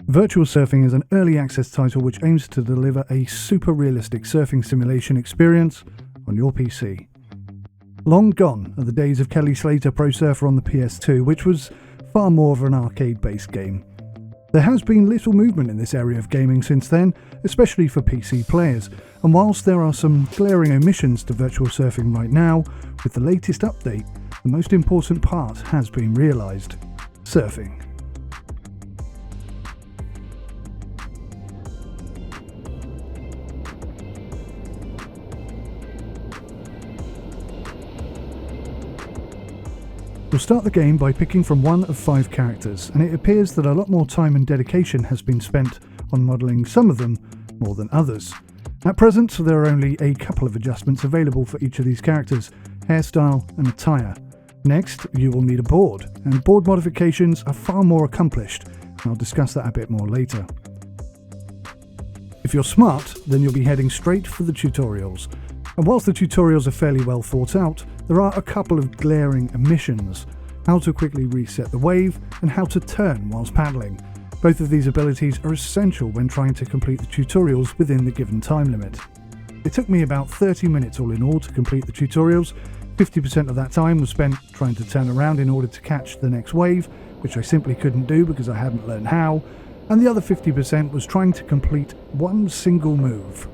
Virtual Surfing is an early access title which aims to deliver a super realistic surfing simulation experience on your PC. Long gone are the days of Kelly Slater Pro Surfer on the PS2, which was far more of an arcade-based game. There has been little movement in this area of gaming since then, especially for PC players, and whilst there are some glaring omissions to Virtual Surfing right now, with the latest update, the most important part has been realised: surfing. You'll start the game by picking from one of 5 characters, and it appears that a lot more time and dedication has been spent on modelling some of them more than others. At present, there are only a couple of adjustments available for each of these characters: hairstyle and attire. Next, you will need a board, and board modifications are far more accomplished, and I'll discuss that a bit more later. If you're smart, then you'll be heading straight for the tutorials. And whilst the tutorials are fairly well thought out, there are a couple of glaring omissions: how to quickly reset the wave and how to turn whilst paddling. Both of these abilities are essential when trying to complete the tutorials within the given time limit. It took me about 30 minutes all in all to complete the tutorials. 50% of that time was spent trying to turn around in order to catch the next wave, which I simply couldn't do because I hadn't learned how, and the other 50% was trying to complete one single move.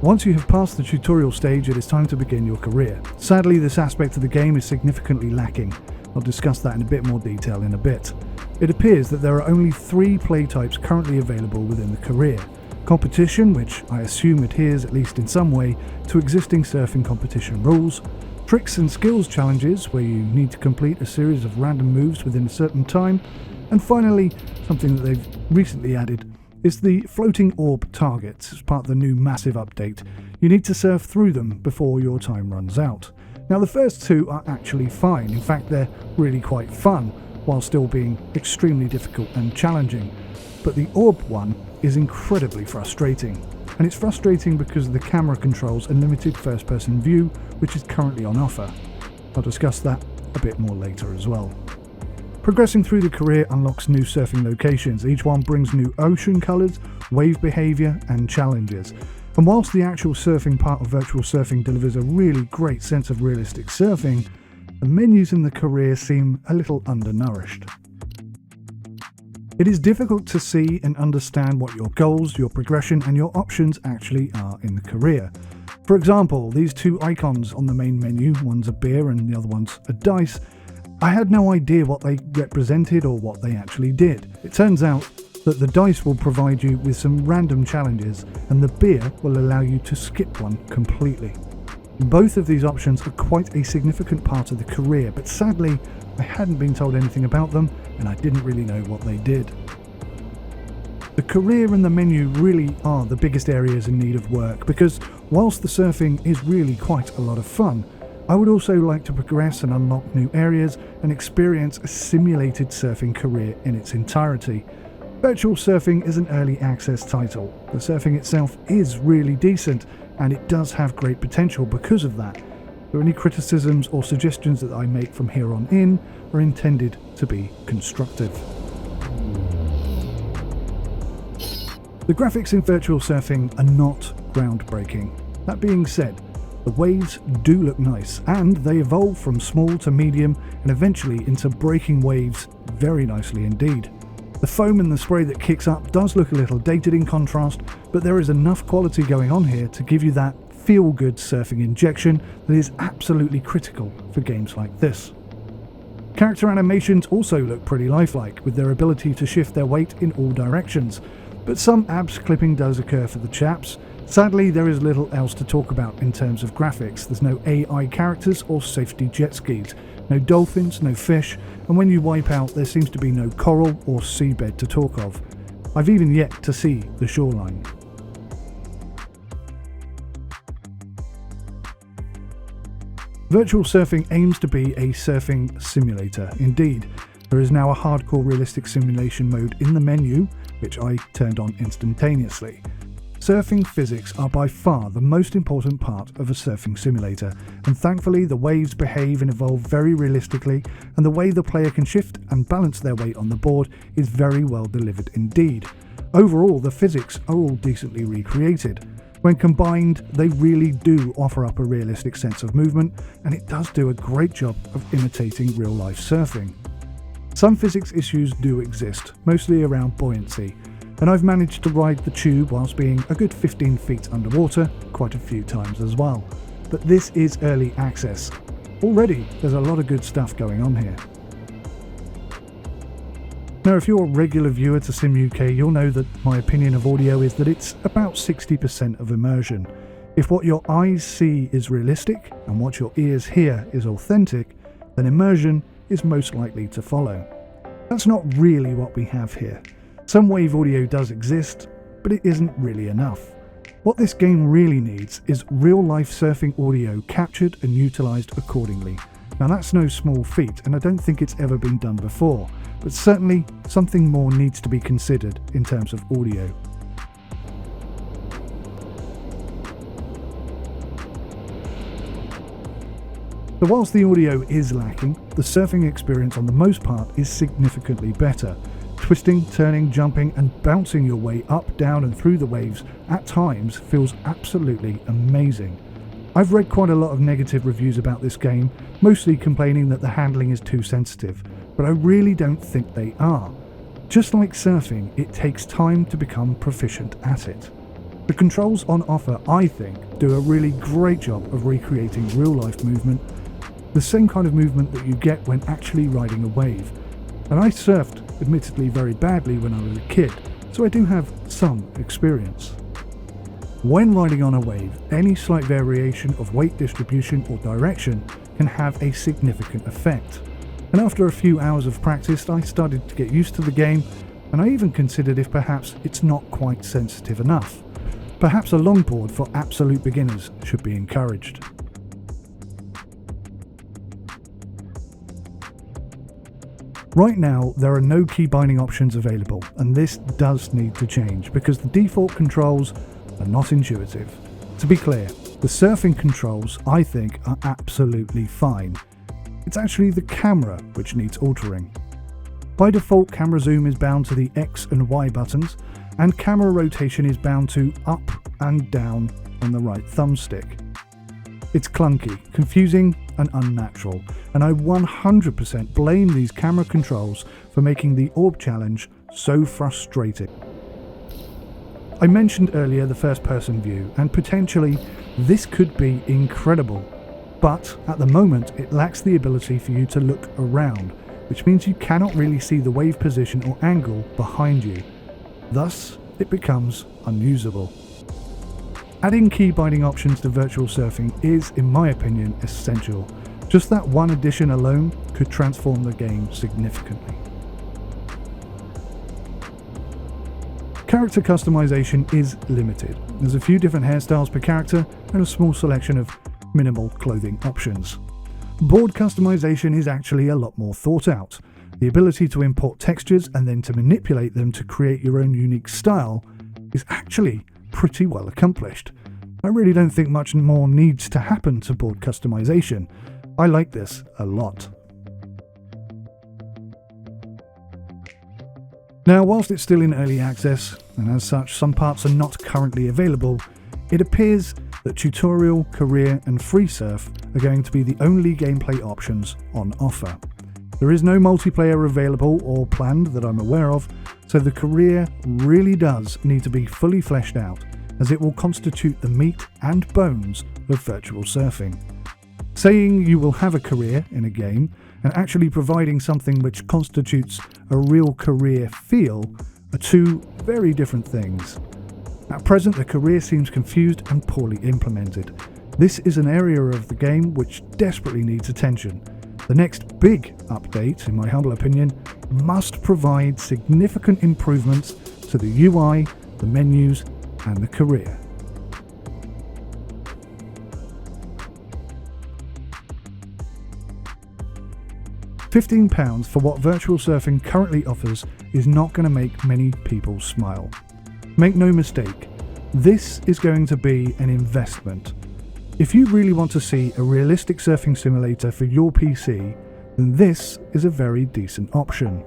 Once you have passed the tutorial stage, it is time to begin your career. Sadly, this aspect of the game is significantly lacking. I'll discuss that in a bit more detail in a bit. It appears that there are only 3 play types currently available within the career: competition, which I assume adheres at least in some way to existing surfing competition rules; tricks and skills challenges, where you need to complete a series of random moves within a certain time; and finally, something that they've recently added, is the floating orb targets as part of the new massive update. You need to surf through them before your time runs out. Now, the first 2 are actually fine. In fact, they're really quite fun, while still being extremely difficult and challenging. But the orb one is incredibly frustrating. And it's frustrating because of the camera controls and limited first-person view, which is currently on offer. I'll discuss that a bit more later as well. Progressing through the career unlocks new surfing locations. Each one brings new ocean colours, wave behaviour and challenges. And whilst the actual surfing part of Virtual Surfing delivers a really great sense of realistic surfing, the menus in the career seem a little undernourished. It is difficult to see and understand what your goals, your progression and your options actually are in the career. For example, these 2 icons on the main menu, one's a beer and the other one's a dice, I had no idea what they represented or what they actually did. It turns out that the dice will provide you with some random challenges, and the beer will allow you to skip one completely. Both of these options are quite a significant part of the career, but sadly I hadn't been told anything about them and I didn't really know what they did. The career and the menu really are the biggest areas in need of work, because whilst the surfing is really quite a lot of fun, I would also like to progress and unlock new areas and experience a simulated surfing career in its entirety. Virtual Surfing is an early access title. The surfing itself is really decent, and it does have great potential because of that. So any criticisms or suggestions that I make from here on in are intended to be constructive. The graphics in Virtual Surfing are not groundbreaking. That being said, the waves do look nice, and they evolve from small to medium and eventually into breaking waves very nicely indeed. The foam and the spray that kicks up does look a little dated in contrast, but there is enough quality going on here to give you that feel-good surfing injection that is absolutely critical for games like this. Character animations also look pretty lifelike, with their ability to shift their weight in all directions, but some abs clipping does occur for the chaps. Sadly, there is little else to talk about in terms of graphics. There's no AI characters or safety jet skis, no dolphins, no fish, and when you wipe out there seems to be no coral or seabed to talk of. I've even yet to see the shoreline. Virtual Surfing aims to be a surfing simulator. Indeed, there is now a hardcore realistic simulation mode in the menu, which I turned on instantaneously. Surfing physics are by far the most important part of a surfing simulator, and thankfully the waves behave and evolve very realistically, and the way the player can shift and balance their weight on the board is very well delivered indeed. Overall, the physics are all decently recreated. When combined, they really do offer up a realistic sense of movement, and it does do a great job of imitating real-life surfing. Some physics issues do exist, mostly around buoyancy, and I've managed to ride the tube whilst being a good 15 feet underwater quite a few times as well. But this is early access. Already, there's a lot of good stuff going on here. Now, if you're a regular viewer to Sim UK, you'll know that my opinion of audio is that it's about 60% of immersion. If what your eyes see is realistic and what your ears hear is authentic, then immersion is most likely to follow. That's not really what we have here. Some wave audio does exist, but it isn't really enough. What this game really needs is real-life surfing audio captured and utilised accordingly. Now that's no small feat, and I don't think it's ever been done before, but certainly something more needs to be considered in terms of audio. So whilst the audio is lacking, the surfing experience on the most part is significantly better. Twisting, turning, jumping and bouncing your way up, down and through the waves at times feels absolutely amazing. I've read quite a lot of negative reviews about this game, mostly complaining that the handling is too sensitive, but I really don't think they are. Just like surfing, it takes time to become proficient at it. The controls on offer, I think, do a really great job of recreating real-life movement, the same kind of movement that you get when actually riding a wave. And I surfed, admittedly very badly when I was a kid, so I do have some experience. When riding on a wave, any slight variation of weight distribution or direction can have a significant effect. And after a few hours of practice, I started to get used to the game, and I even considered if perhaps it's not quite sensitive enough. Perhaps a longboard for absolute beginners should be encouraged. Right now, there are no key binding options available, and this does need to change because the default controls are not intuitive. To be clear, the surfing controls, I think, are absolutely fine. It's actually the camera which needs altering. By default, camera zoom is bound to the X and Y buttons, and camera rotation is bound to up and down on the right thumbstick. It's clunky, confusing and unnatural, and I 100% blame these camera controls for making the orb challenge so frustrating. I mentioned earlier the first person view, and potentially this could be incredible, but at the moment it lacks the ability for you to look around, which means you cannot really see the wave position or angle behind you. Thus, it becomes unusable. Adding key binding options to virtual surfing is, in my opinion, essential. Just that one addition alone could transform the game significantly. Character customization is limited. There's a few different hairstyles per character and a small selection of minimal clothing options. Board customization is actually a lot more thought out. The ability to import textures and then to manipulate them to create your own unique style is actually pretty well accomplished. I really don't think much more needs to happen to board customization. I like this a lot. Now, whilst it's still in early access, and as such some parts are not currently available, it appears that tutorial, career and free surf are going to be the only gameplay options on offer. There is no multiplayer available or planned that I'm aware of, so the career really does need to be fully fleshed out, as it will constitute the meat and bones of virtual surfing. Saying you will have a career in a game and actually providing something which constitutes a real career feel are two very different things. At present, the career seems confused and poorly implemented. This is an area of the game which desperately needs attention. The next big update, in my humble opinion, must provide significant improvements to the UI, the menus, and the career. £15 for what virtual surfing currently offers is not going to make many people smile. Make no mistake, this is going to be an investment. If you really want to see a realistic surfing simulator for your PC, then this is a very decent option.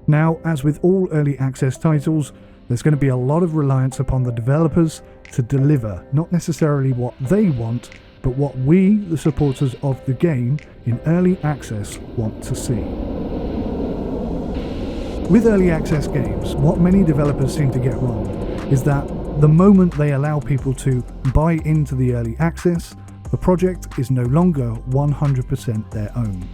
Now, as with all early access titles, there's going to be a lot of reliance upon the developers to deliver not necessarily what they want, but what we, the supporters of the game in early access, want to see. With early access games, what many developers seem to get wrong is that the moment they allow people to buy into the early access, the project is no longer 100% their own.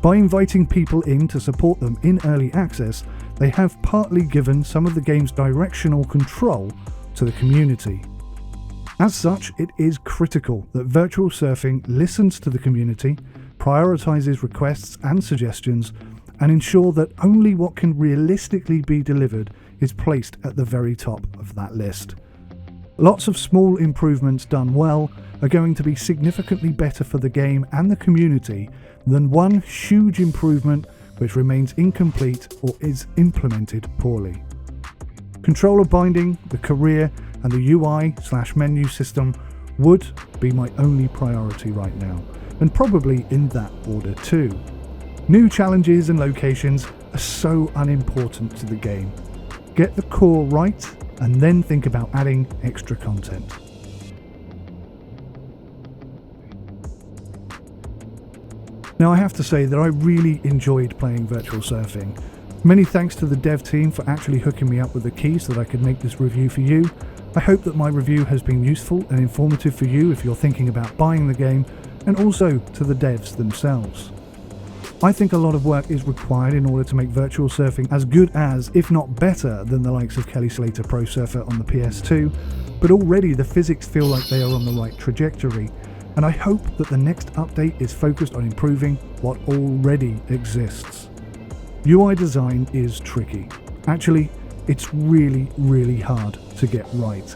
By inviting people in to support them in early access, they have partly given some of the game's directional control to the community. As such, it is critical that Virtual Surfing listens to the community, prioritizes requests and suggestions, and ensure that only what can realistically be delivered is placed at the very top of that list. Lots of small improvements done well are going to be significantly better for the game and the community than one huge improvement which remains incomplete or is implemented poorly. Controller binding, the career, and the UI/menu system would be my only priority right now, and probably in that order too. New challenges and locations are so unimportant to the game. Get the core right, and then think about adding extra content. Now, I have to say that I really enjoyed playing Virtual Surfing. Many thanks to the dev team for actually hooking me up with the key so that I could make this review for you. I hope that my review has been useful and informative for you if you're thinking about buying the game, and also to the devs themselves. I think a lot of work is required in order to make Virtual Surfing as good as, if not better, than the likes of Kelly Slater Pro Surfer on the PS2, but already the physics feel like they are on the right trajectory, and I hope that the next update is focused on improving what already exists. UI design is tricky. Actually, it's really hard to get right.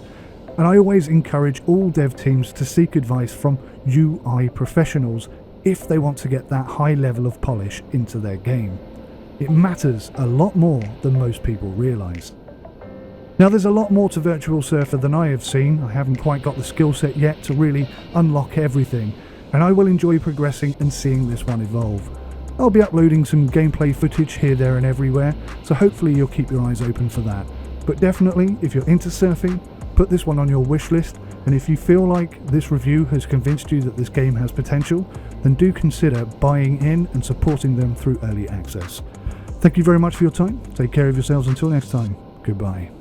And I always encourage all dev teams to seek advice from UI professionals if they want to get that high level of polish into their game. It matters a lot more than most people realise. Now, there's a lot more to Virtual Surfer than I have seen. I haven't quite got the skill set yet to really unlock everything, and I will enjoy progressing and seeing this one evolve. I'll be uploading some gameplay footage here, there and everywhere, so hopefully you'll keep your eyes open for that. But definitely, if you're into surfing, put this one on your wish list, and if you feel like this review has convinced you that this game has potential, then do consider buying in and supporting them through early access. Thank you very much for your time. Take care of yourselves until next time. Goodbye.